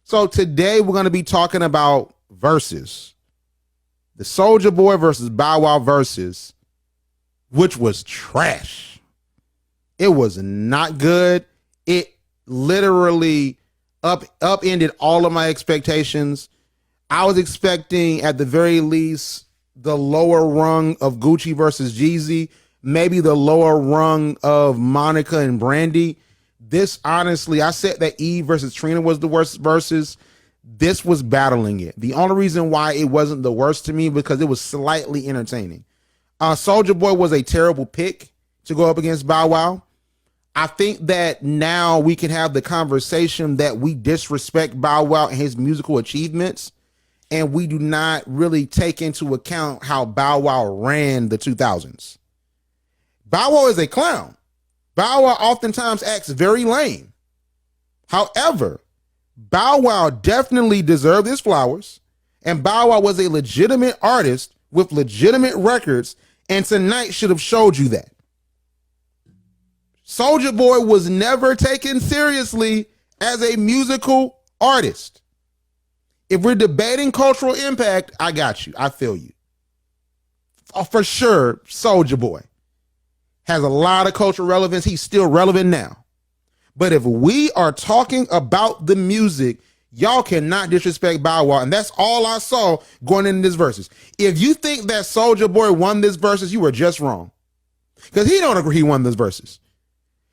So today we're going to be talking about Verzuz. The Soulja Boy versus Bow Wow Verzuz, which was trash. It was not good. It literally upended all of my expectations. I was expecting at the very least the lower rung of Gucci versus Jeezy, maybe the lower rung of Monica and Brandy. This, honestly, I said that Eve versus Trina was the worst Verzuz. This was battling it. The only reason why it wasn't the worst to me because it was slightly entertaining. Soulja Boy was a terrible pick to go up against Bow Wow. I think that now we can have the conversation that we disrespect Bow Wow and his musical achievements, and we do not really take into account how Bow Wow ran the 2000s. Bow Wow is a clown. Bow Wow oftentimes acts very lame. However, Bow Wow definitely deserved his flowers, and Bow Wow was a legitimate artist with legitimate records, and tonight should have showed you that. Soulja Boy was never taken seriously as a musical artist. If we're debating cultural impact, I got you. I feel you. For sure, Soulja Boy has a lot of cultural relevance. He's still relevant now. But if we are talking about the music, y'all cannot disrespect Bow Wow. And that's all I saw going into this Verzuz. If you think that Soulja Boy won this Verzuz, you were just wrong. Because he don't agree he won this Verzuz.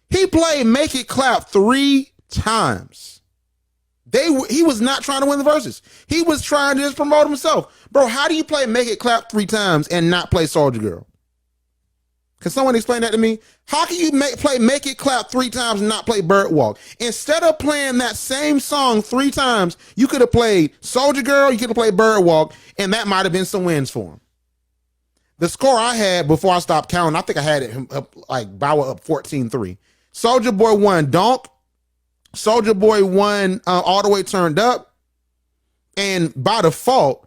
He played Make It Clap 3 times. He was not trying to win the Verzuz. He was trying to just promote himself. Bro, how do you play Make It Clap 3 times and not play Soulja Girl? Can someone explain that to me? How can you play Make It Clap 3 times and not play Birdwalk? Instead of playing that same song 3 times, you could have played Soulja Girl, you could have played Birdwalk, and that might have been some wins for him. The score I had before I stopped counting, I think I had it up like Bow Wow up 14-3. Soulja Boy won Donk. Soulja Boy won All the Way Turned Up. And by default,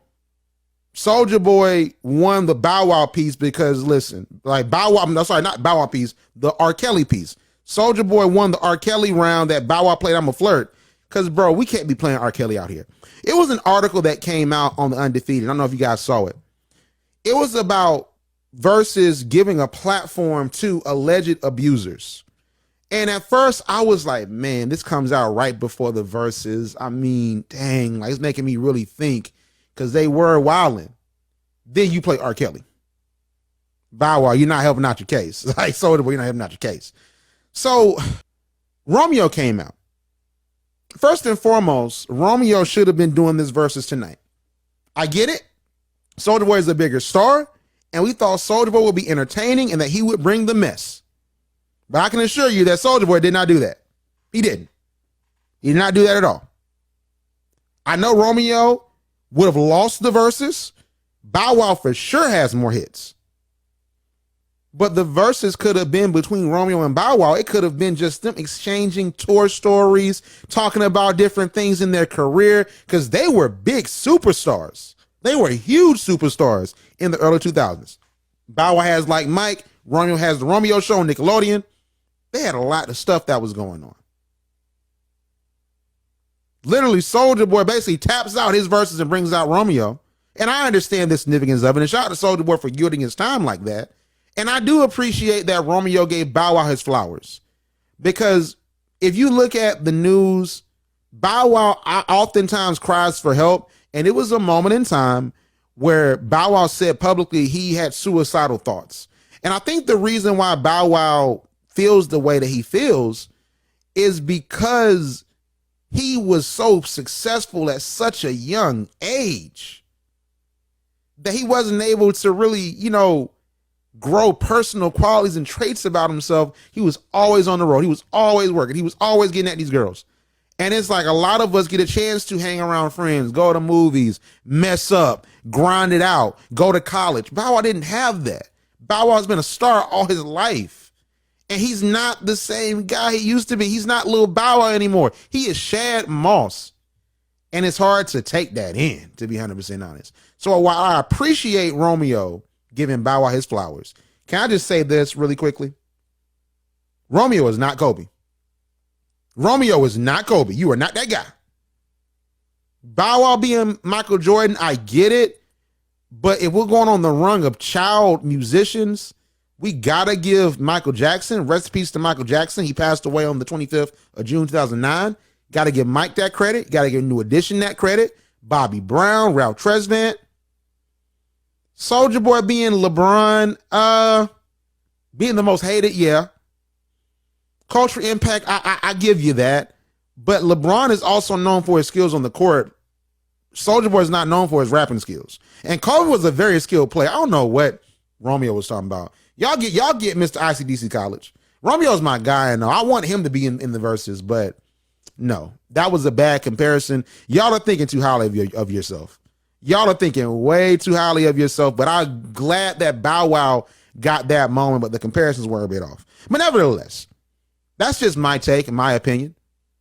Soulja Boy won the Bow Wow piece because, listen, like Bow Wow, no, sorry, not Bow Wow piece, the R. Kelly piece. Soulja Boy won the R. Kelly round that Bow Wow played I'm a Flirt. Because, bro, we can't be playing R. Kelly out here. It was an article that came out on the Undefeated. I don't know if you guys saw it. It was about Verzuz giving a platform to alleged abusers. And at first I was like, man, this comes out right before the Verzuz. I mean, dang, like it's making me really think because they were wilding. Then you play R. Kelly. Bow Wow, you're not helping out your case. Like Soulja Boy, you're not helping out your case. So Romeo came out. First and foremost, Romeo should have been doing this Verzuz tonight. I get it. Soulja Boy is a bigger star, and we thought Soulja Boy would be entertaining and that he would bring the mess. But I can assure you that Soulja Boy did not do that. He didn't. He did not do that at all. I know Romeo would have lost the Verzuz. Bow Wow for sure has more hits. But the Verzuz could have been between Romeo and Bow Wow. It could have been just them exchanging tour stories, talking about different things in their career, because they were big superstars. They were huge superstars in the early 2000s. Bow Wow has Like Mike. Romeo has the Romeo Show on Nickelodeon. They had a lot of stuff that was going on. Literally, Soulja Boy basically taps out his Verzuz and brings out Romeo. And I understand the significance of it. And shout out to Soulja Boy for yielding his time like that. And I do appreciate that Romeo gave Bow Wow his flowers. Because if you look at the news, Bow Wow oftentimes cries for help. And it was a moment in time where Bow Wow said publicly he had suicidal thoughts. And I think the reason why Bow Wow feels the way that he feels is because he was so successful at such a young age that he wasn't able to really, grow personal qualities and traits about himself. He was always on the road. He was always working. He was always getting at these girls. And it's like a lot of us get a chance to hang around friends, go to movies, mess up, grind it out, go to college. Bow Wow didn't have that. Bow Wow's been a star all his life. And he's not the same guy he used to be. He's not Lil Bow Wow anymore. He is Shad Moss. And it's hard to take that in, to be 100% honest. So while I appreciate Romeo giving Bow Wow his flowers, can I just say this really quickly? Romeo is not Kobe. Romeo is not Kobe. You are not that guy. Bow Wow being Michael Jordan, I get it. But if we're going on the rung of child musicians, we gotta give Michael Jackson, rest in peace to Michael Jackson. He passed away on the 25th of June 2009. Gotta give Mike that credit. Gotta give New Edition that credit. Bobby Brown, Ralph Tresvant. Soulja Boy being LeBron, being the most hated, yeah. Cultural impact, I give you that. But LeBron is also known for his skills on the court. Soulja Boy is not known for his rapping skills. And Kobe was a very skilled player. I don't know what Romeo was talking about. Y'all get Mr. ICDC College. Romeo's my guy, and I want him to be in the Verzuz, but no, that was a bad comparison. Y'all are thinking too highly of yourself. Y'all are thinking way too highly of yourself, but I'm glad that Bow Wow got that moment, but the comparisons were a bit off. But nevertheless, that's just my take and my opinion.